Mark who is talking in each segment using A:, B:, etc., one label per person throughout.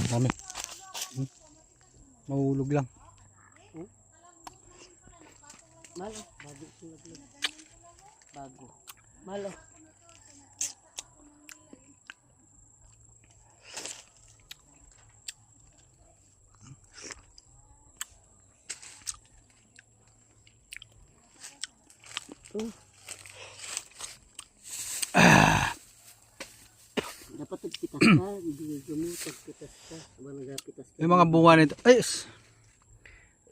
A: Dami. Mahulog lang.
B: Malo, bago sulaglag. Bago. Malo. Dapat tagpitas ka, hindi mo tagpitas ka. Sabang nagapitas ka.
A: Yung mga bunga nito. Ay!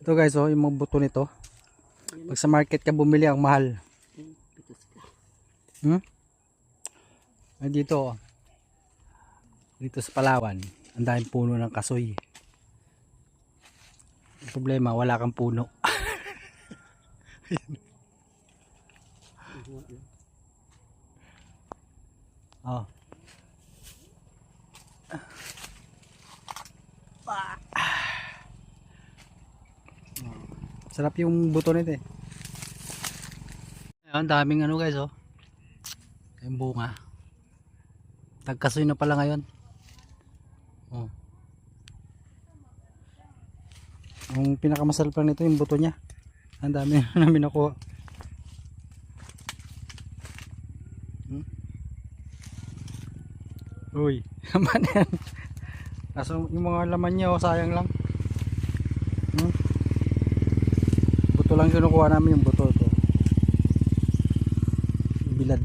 A: Ito guys, oh, yung mga buto nito. Pag sa market ka bumili, ang mahal.
B: Pitas ka.
A: Ay, dito, oh. Dito sa Palawan, ang daming puno ng kasoy. Ang problema, wala kang puno. Oh. Sarap yung buto nito eh. Ayan, daming ano guys, oh. Yung bunga. Tagkasoy na pala ngayon. Oh. Ang pinakamasarap lang nito yung buto niya. Ang dami namin nakuha. Uy, naman yan. Kaso yung mga laman niya, oh, sayang lang. Buto lang kinukuha namin, yung buto to. Bilad.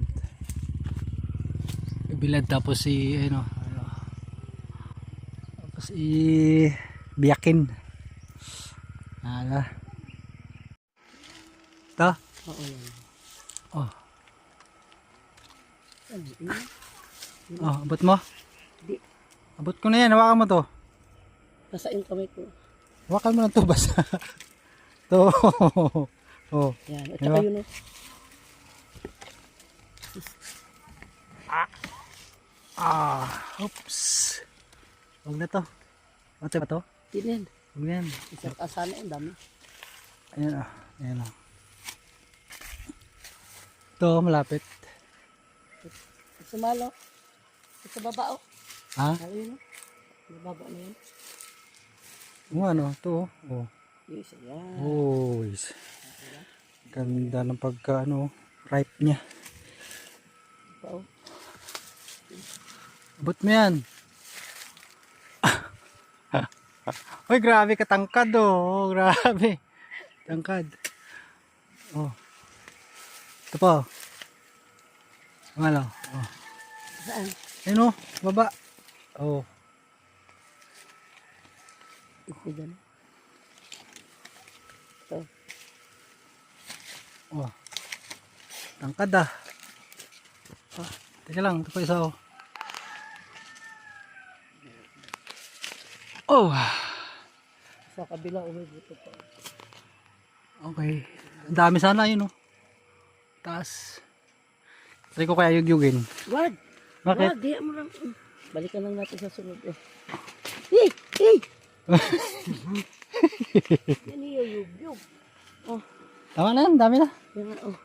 A: Bilad tapos ano, tapos biyakin. Ito.
B: Oo yan.
A: Oh.
B: Ano?
A: Oh, abot mo?
B: Hindi.
A: Abot ko na yan, hawakan mo to.
B: Nasa yung kamay ko.
A: Hawakan mo na to, basta. To. Oh.
B: Yan, at
A: Diba?
B: saka yun o.
A: Oops. Huwag na to. Mati ba to?
B: Yan.
A: Huwag na yan.
B: Isang kasana yung dami.
A: Ayan ah. Ayan ah. Ito, malapit.
B: Sumalo. Sa baba o.
A: Ha?
B: Ano yun o? Sa baba na yun.
A: Yung ano, ito oh.
B: Yung isa yan.
A: Oh, is. Ganda ng pagka ano, ripe niya.
B: Pa o.
A: Abot mo yan. Uy, grabe katangkad oh. Grabe. Tangkad. Oh. Ito pa. Ano? Oh.
B: Saan?
A: Ayun oh, baba. Oh.
B: Ito dyan. Ito.
A: Oh. Tangkad ah. Oh. Teka lang, ito pa isa oh. Oh.
B: Sa kabila umibuto pa.
A: Okay. Ang dami sana yun oh. Taas. Try ko kaya yugyugin.
B: Wag!
A: Bakit?
B: Wag! Di mo lang. Balikan lang natin sa sunod eh. Hey! Hey! Yan yung yugyug. Oh.
A: Tama na yan, dami na.
B: Yan nga oh.